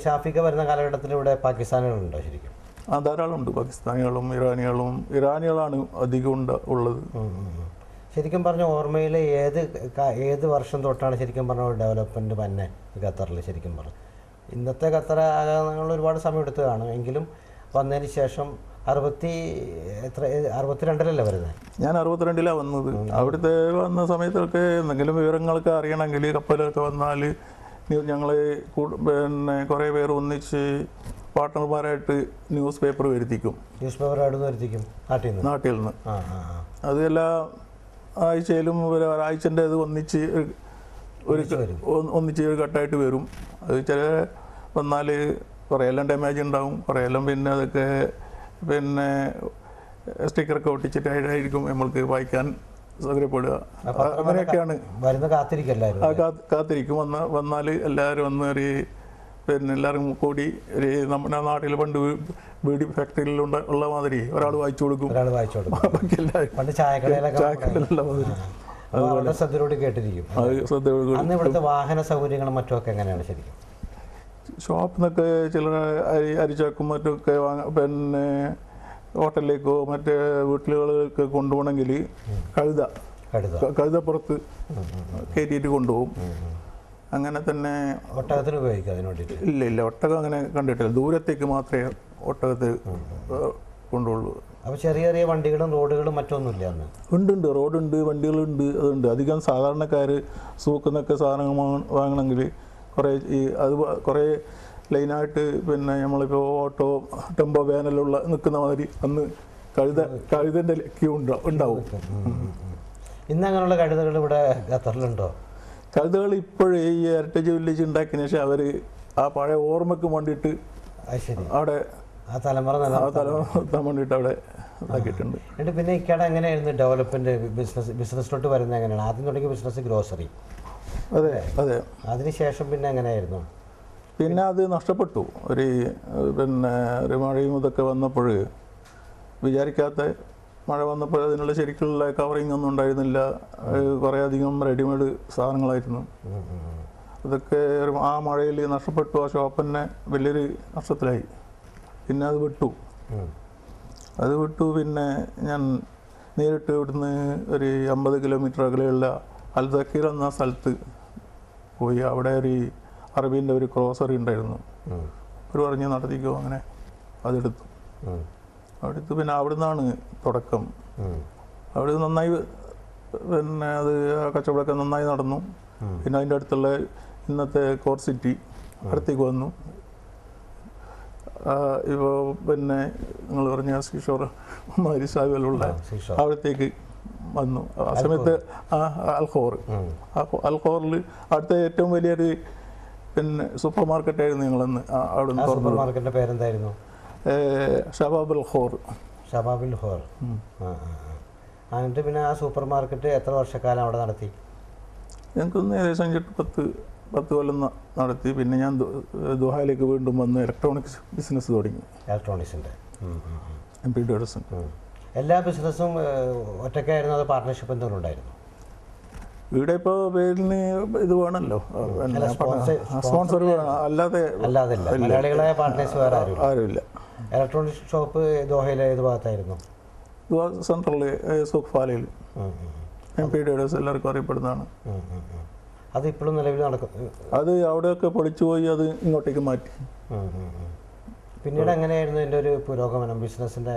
ഷാഫിക്ക വരുന്ന കാലഘട്ടത്തിൽ ഇവിടെ പാകിസ്ഥാനികളുണ്ടോ ശരിക്കും? ധാരാളമുണ്ട്. പാകിസ്ഥാനികളും ഇറാനികളാണ് അധികം ഉള്ളത്. ശരിക്കും പറഞ്ഞ ഓർമ്മയിൽ ഏത് വർഷം തൊട്ടാണ് ശരിക്കും പറഞ്ഞ ഡെവലപ്മെൻറ്റ് തന്നെ ഖത്തറിൽ ശരിക്കും പറഞ്ഞു? ഇന്നത്തെ ഖത്തർ ആകാൻ ഒരുപാട് സമയം എടുത്ത് കാണും, എങ്കിലും വന്നതിന് ശേഷം 62-ലല്ലേ വരുന്നത്? ഞാൻ 62-ലാണ് വന്നത്. അവിടുത്തെ വന്ന സമയത്തൊക്കെ എന്തെങ്കിലും വിവരങ്ങളൊക്കെ അറിയണമെങ്കിൽ കപ്പലൊക്കെ വന്നാൽ ഞങ്ങൾ പിന്നെ കുറേ പേർ ഒന്നിച്ച് പാർട്ട്ണർമാരായിട്ട് ന്യൂസ് പേപ്പർ വരുത്തിക്കും. ന്യൂസ് പേപ്പർ അവിടെ നിന്ന് വരുത്തിക്കും നാട്ടിൽ നിന്ന്. അത് എല്ലാ ആഴ്ചയിലും ഒരാഴ്ചൻ്റെ അത് ഒന്നിച്ച് ഒരു ഘട്ടമായിട്ട് വരും. അത് ചില വന്നാൽ കുറേയെല്ലാം ഡാമേജ് ഉണ്ടാവും, കുറേയെല്ലാം പിന്നെ അതൊക്കെ പിന്നെ സ്റ്റിക്കറൊക്കെ ഒട്ടിച്ചിട്ടായിരിക്കും നമ്മൾക്ക് വായിക്കാൻ സൗകര്യപ്പെടുക. അങ്ങനെയൊക്കെയാണ് കാത്തിരിക്കും. വന്നാൽ എല്ലാവരും വന്ന് ഒരു പിന്നെ എല്ലാവരും കൂടി ഒരു നമ്മുടെ നാട്ടിൽ പണ്ട് ബീഡി ഫാക്ടറിയിൽ ഉള്ള മാതിരി ഒരാൾ വായിച്ചു കൊടുക്കും. ചായക്കടയിലുള്ള മാതിരി വാഹന സൗകര്യങ്ങളും മറ്റുമൊക്കെ എങ്ങനെയാണ് ശരിക്കും? ഷോപ്പിൽ നിന്നൊക്കെ ചില അരിച്ചാക്കും മറ്റൊക്കെ പിന്നെ ഹോട്ടലിലേക്കോ മറ്റേ വീട്ടിലുകളൊക്കെ കൊണ്ടുപോകണമെങ്കിൽ കഴുതപ്പുറത്ത് കയറ്റിയിട്ട് കൊണ്ടുപോകും. അങ്ങനെ തന്നെ ഒട്ടകത്തിന് ഉപയോഗിക്കുക അതിന് വേണ്ടിയിട്ട്? ഇല്ല, ഒട്ടകം അങ്ങനെ കണ്ടിട്ടില്ല. ദൂരത്തേക്ക് മാത്രമേ ഒട്ടകത്ത് കൊണ്ടുള്ളൂ. അപ്പോൾ ചെറിയ ചെറിയ വണ്ടികളും റോഡുകളും മറ്റൊന്നുമില്ല അന്ന്? ഉണ്ട്, റോഡുണ്ട്, വണ്ടികളുണ്ട്, അതുണ്ട്. അധികം സാധാരണക്കാർ സൂക്കുന്നൊക്കെ സാധനങ്ങൾ വാങ്ങണമെങ്കിൽ കുറേ ലൈനായിട്ട് പിന്നെ നമ്മളിപ്പോൾ ഓട്ടോ ടെമ്പോ വാനെല്ലാം നിൽക്കുന്ന മാതിരി അന്ന് കഴുതൻ്റെ ക്യൂ ഉണ്ടാവും. ഇന്ന് അങ്ങനെയുള്ള കഴുതകൾ ഇവിടെ ഖത്തറിലുണ്ടോ? കഴുതകൾ ഇപ്പോഴേ ഈ ഹെറിറ്റേജ് വില്ലേജ് ഉണ്ടാക്കിയതിന് ശേഷം അവർ ആ പഴയ ഓർമ്മയ്ക്ക് വേണ്ടിയിട്ട് അവിടെ വേണ്ടിയിട്ട് അവിടെ ഇതാക്കിയിട്ടുണ്ട്. എന്നിട്ട് പിന്നെ ഇക്കട എങ്ങനെയായിരുന്നു ഡെവലപ്മെൻറ്റ്? ബിസിനസ്സിലോട്ട് വരുന്നത് എങ്ങനെയാണ്? ആദ്യം തുടങ്ങിയ ബിസിനസ് ഗ്രോസറി. അതെ. അതിനുശേഷം പിന്നെ എങ്ങനെയായിരുന്നു? പിന്നെ അത് നഷ്ടപ്പെട്ടു. പിന്നെ ഒരു മഴയും ഇതൊക്കെ വന്നപ്പോൾ വിചാരിക്കാത്ത മഴ വന്നപ്പോൾ അതിനുള്ള ശരിക്കുള്ള കവറിങ് ഒന്നും ഉണ്ടായിരുന്നില്ല. കുറേ അധികം റെഡിമെയ്ഡ് സാധനങ്ങളായിരുന്നു. അതൊക്കെ ആ മഴയിൽ നഷ്ടപ്പെട്ടു. ആ ഷോപ്പ് തന്നെ വലിയൊരു നഷ്ടത്തിലായി. പിന്നെ അത് വിട്ടു. പിന്നെ ഞാൻ നേരിട്ട് ഇവിടുന്ന് ഒരു 50 കിലോമീറ്റർ അകലെയുള്ള അൽ ദക്കീർ എന്ന സ്ഥലത്ത് പോയി. അവിടെ ഒരു അറബീൻ്റെ ഒരു ക്രോസറി ഉണ്ടായിരുന്നു. അവർ പറഞ്ഞ് നടത്തിക്കോ, അങ്ങനെ അതെടുത്തു. പിന്നെ അവിടെ നിന്നാണ് തുടക്കം. അവിടെ നന്നായി പിന്നെ അത് കച്ചവടമൊക്കെ നന്നായി നടന്നു. പിന്നെ അതിൻ്റെ അടുത്തുള്ള ഇന്നത്തെ കോർ സിറ്റി അടുത്തേക്ക് വന്നു. ഇപ്പോൾ പിന്നെ നിങ്ങൾ പറഞ്ഞ സീഷോർ മാരി സാഹിബിലുള്ള അവിടത്തേക്ക് വന്നു. ആ സമയത്ത് അൽഖോറിൽ അടുത്ത ഏറ്റവും വലിയൊരു പിന്നെ സൂപ്പർ മാർക്കറ്റായിരുന്നു ഞങ്ങളന്ന്. അവിടെ മാർക്കറ്റിൻ്റെ പേരെന്തായിരുന്നു? ഷബാബുൽ ഖോർ. എന്നിട്ട് പിന്നെ ആ സൂപ്പർ മാർക്കറ്റ് എത്ര വർഷക്കാലം അവിടെ നടത്തി? ഞങ്ങൾക്കൊന്ന് ഏകദേശം 10 കൊല്ലം നടത്തി. പിന്നെ ഞാൻ ദുബായിലേക്ക് വീണ്ടും വന്ന് ഇലക്ട്രോണിക്സ് ബിസിനസ് തുടങ്ങി. ഇലക്ട്രോണിക്സിൻ്റെ MP ഡേഴ്സൺ. എല്ലാ ബിസിനസ്സും ഒറ്റയ്ക്കായിരുന്നു, അത് പാർട്ട്ണർഷിപ്പ് എന്തെങ്കിലും ഉണ്ടായിരുന്നു? ഇവിടെ ഇപ്പോൾ പേരിന് ഇത് വേണമല്ലോ, സ്പോൺസർ വേണം. അല്ലാതെ മലയാളികളായ പാർട്ട്നേഴ്സ് വേറെ ആരുമില്ല. ഇലക്ട്രോണിക്സ് ഷോപ്പ് ദോഹയിലെ ഏത് ഭാഗത്തായിരുന്നു? സെൻട്രൽ സൂഖ് ഫാലയിൽ. MP ഡേഴ്സ് എല്ലാവർക്കും അറിയപ്പെടുന്നതാണ്. അത് ഇപ്പോഴും നിലവിൽ നടക്കും? അത് അവിടെയൊക്കെ പൊളിച്ചു പോയി, അത് ഇങ്ങോട്ടേക്ക് മാറ്റി. പിന്നീട് എങ്ങനെയായിരുന്നു എൻ്റെ ഒരു പുരോഗമനം, ബിസിനസ്സിൻ്റെ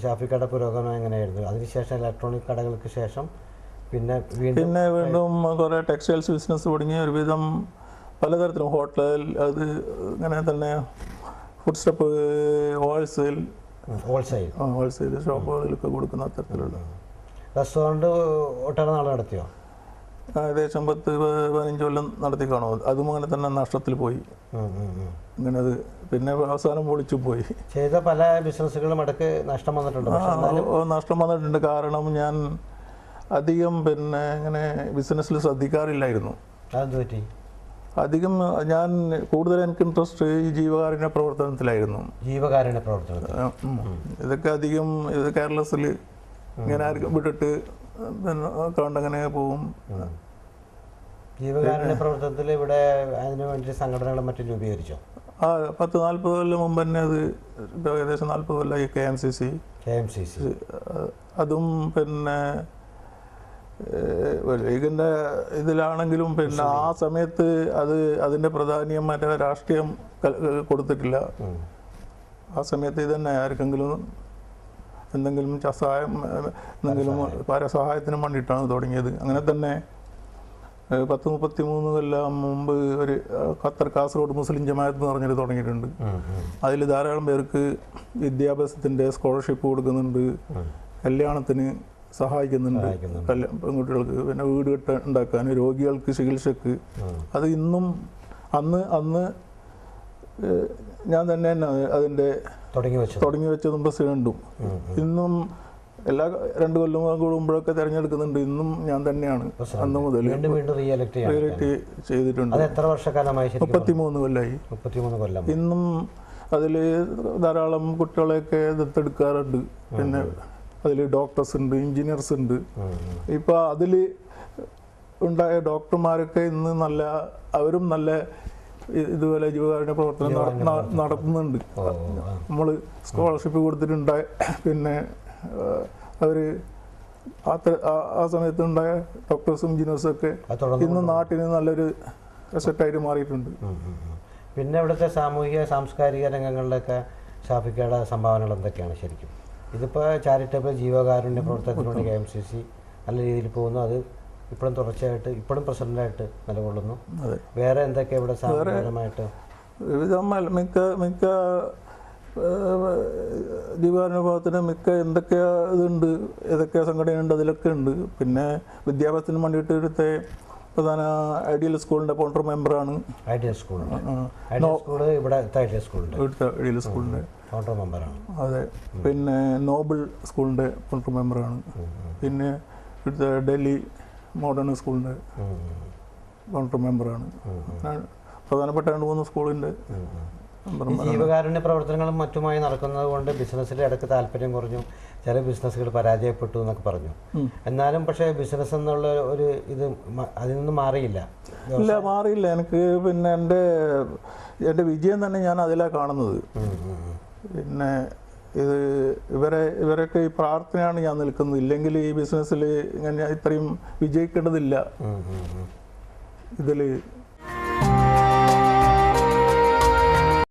ഷാഫിക്കട പുരോഗമനം എങ്ങനെയായിരുന്നു? അതിനുശേഷം ഇലക്ട്രോണിക് കടകൾക്ക് ശേഷം പിന്നെ വീണ്ടും കുറേ ടെക്സ്റ്റൈൽസ് ബിസിനസ് തുടങ്ങി. ഒരുവിധം പലതരത്തിലും ഹോട്ടൽ, അത് ഇങ്ങനെ തന്നെ ഫുഡ് സ്റ്റെപ്പ്, ഹോൾസെയിൽ ഷോപ്പുകളിലൊക്കെ കൊടുക്കുന്ന അത്തരത്തിലുള്ള റെസ്റ്റോറൻറ്റ് ഒട്ടേറെ നാൾ നടത്തിയോ? ഏകദേശം 10-15 കൊല്ലം നടത്തി കാണും. അതും അങ്ങനെ തന്നെ നഷ്ടത്തിൽ പോയി. ഇങ്ങനെ അത് പിന്നെ അവസാനം പൊളിച്ചു പോയി. ചെയ്ത പല ബിസിനസ്സുകളും ഇടയ്ക്ക് നഷ്ടം വന്നിട്ടുണ്ട്. നഷ്ടം വന്നിട്ടുണ്ട്. കാരണം ഞാൻ അധികം പിന്നെ ഇങ്ങനെ ബിസിനസ്സിൽ ശ്രദ്ധിക്കാറില്ലായിരുന്നു. അധികം ഞാൻ കൂടുതൽ എനിക്ക് ഇൻട്രസ്റ്റ് ഈ ജീവകാരുണ്യ പ്രവർത്തനത്തിലായിരുന്നു. ഇതൊക്കെ അധികം ഇത് കേരളത്തിൽ ഇങ്ങനെ ആർക്കും വിട്ടിട്ട് കണ്ടങ്ങനെ പോവും. ജീവകാരുണ്യ പ്രവർത്തനത്തിൽ ഇവിടെ അതിനു വേണ്ടി സംഘടനകളും മറ്റും രൂപീകരിച്ചോ? 10-40 കൊല്ലം മുമ്പ് തന്നെ അത് ഏകദേശം 40 കൊല്ലമായി KMCC. അതും പിന്നെ ലീഗിൻ്റെ ഇതിലാണെങ്കിലും പിന്നെ ആ സമയത്ത് അതിൻ്റെ പ്രാധാന്യം മറ്റേ രാഷ്ട്രീയം കൊടുത്തിട്ടില്ല. ആ സമയത്ത് ഇതന്നെ ആർക്കെങ്കിലും എന്തെങ്കിലും സഹായം എന്തെങ്കിലും പരസഹായത്തിന് വേണ്ടിയിട്ടാണ് തുടങ്ങിയത്. അങ്ങനെ തന്നെ 10-33 കൊല്ലം മുമ്പ് ഒരു കാസർഗോഡ് മുസ്ലിം ജമാഅത്ത് എന്ന് പറഞ്ഞിട്ട് തുടങ്ങിയിട്ടുണ്ട്. അതിൽ ധാരാളം പേർക്ക് വിദ്യാഭ്യാസത്തിൻ്റെ സ്കോളർഷിപ്പ് കൊടുക്കുന്നുണ്ട്, കല്യാണത്തിന് സഹായിക്കുന്നുണ്ട്, പെൺകുട്ടികൾക്ക് പിന്നെ വീട് ഉണ്ടാക്കാൻ, രോഗികൾക്ക് ചികിത്സക്ക്. അത് ഇന്നും അന്ന് ഞാൻ തന്നെ അതിൻ്റെ തുടങ്ങി വെച്ചതും പ്രസിഡന്റും. ഇന്നും എല്ലാ 2 കൊല്ലം കൂടുമ്പോഴൊക്കെ തിരഞ്ഞെടുക്കുന്നുണ്ട്. ഇന്നും ഞാൻ തന്നെയാണ് അന്ന് മുതൽ റിയലക്ട് ചെയ്തിട്ടുണ്ട്. 33 കൊല്ലമായി. ഇന്നും അതിൽ ധാരാളം കുട്ടികളെയൊക്കെ ദത്തെടുക്കാറുണ്ട്. പിന്നെ അതിൽ ഡോക്ടേഴ്സ് ഉണ്ട്, എഞ്ചിനീയേഴ്സ് ഉണ്ട്. ഇപ്പം അതിൽ ഉണ്ടായ ഡോക്ടർമാരൊക്കെ ഇന്ന് അവരും നല്ല ഇതുപോലെ ജീവകാരുണ്യ പ്രവർത്തനം നടത്തുന്നുണ്ട്. നമ്മൾ സ്കോളർഷിപ്പ് കൊടുത്തിട്ടുണ്ടായ പിന്നെ അവർ ആ സമയത്തുണ്ടായ ഡോക്ടേഴ്സും എഞ്ചിനീയേഴ്സും ഒക്കെ ഇന്ന് നാട്ടിന് നല്ലൊരു അസറ്റായിട്ട് മാറിയിട്ടുണ്ട്. പിന്നെ ഇവിടുത്തെ സാമൂഹിക സാംസ്കാരിക രംഗങ്ങളിലൊക്കെ ഷാഫിക്കയുടെ സംഭാവനകൾ എന്തൊക്കെയാണ് ശരിക്കും? ഇതിപ്പോൾ ചാരിറ്റബിൾ ജീവകാരുണ്യ പ്രവർത്തനത്തിനുവേണ്ടി KMCC നല്ല രീതിയിൽ പോകുന്നു. അത് ഇപ്പോഴും തുടർച്ചയായിട്ട് ഇപ്പോഴും പ്രസിഡന്റായിട്ട് നിലകൊള്ളുന്നു. വേറെ എന്തൊക്കെയാണ് ഇവിടെ സാമൂഹികമായിട്ട്? മിക്ക ജീവകാരുണ്യ പ്രവർത്തനം എന്തൊക്കെയാ ഇതുണ്ട്, ഏതൊക്കെ സംഘടനയുണ്ട്, അതിലൊക്കെ ഉണ്ട്. പിന്നെ വിദ്യാഭ്യാസത്തിന് വേണ്ടിയിട്ട് ഇവിടുത്തെ പ്രധാന ഐഡിയൽ സ്കൂളിൻ്റെ ഫൗണ്ടർ മെമ്പറാണ്. ഇവിടുത്തെ സ്കൂളിൻ്റെ ഫൗണ്ടർ മെമ്പറാണ്. അതെ. പിന്നെ നോബിൾ സ്കൂളിൻ്റെ ഫൗണ്ടർ മെമ്പറാണ്. പിന്നെ ഇവിടുത്തെ ഡൽഹി മോഡേൺ സ്കൂളിൻ്റെ ഫൗണ്ടർ മെമ്പറാണ്. പ്രധാനപ്പെട്ട 2-3 സ്കൂളിൻ്റെ. ജീവകാരുണ്യ പ്രവർത്തനങ്ങളും മറ്റുമായി നടക്കുന്നത് കൊണ്ട് ബിസിനസ്സിൻ്റെ ഇടയ്ക്ക് താല്പര്യം കുറഞ്ഞു, ചില ബിസിനസ്സുകൾ പരാജയപ്പെട്ടു എന്നൊക്കെ പറഞ്ഞു. എന്നാലും പക്ഷേ ബിസിനസ് എന്നുള്ള ഒരു ഇത് അതിൽ നിന്ന് മാറിയില്ല. എനിക്ക് പിന്നെ എൻ്റെ വിജയം തന്നെ ഞാൻ അതിലാണ് കാണുന്നത്. പിന്നെ ഇവരൊക്കെ ഈ പ്രാർത്ഥനയാണ് ഞാൻ നിൽക്കുന്നത്. ഇല്ലെങ്കിൽ ഈ ബിസിനസ്സിൽ ഇങ്ങനെ ഇത്രയും വിജയിക്കേണ്ടതില്ല. ഇതിൽ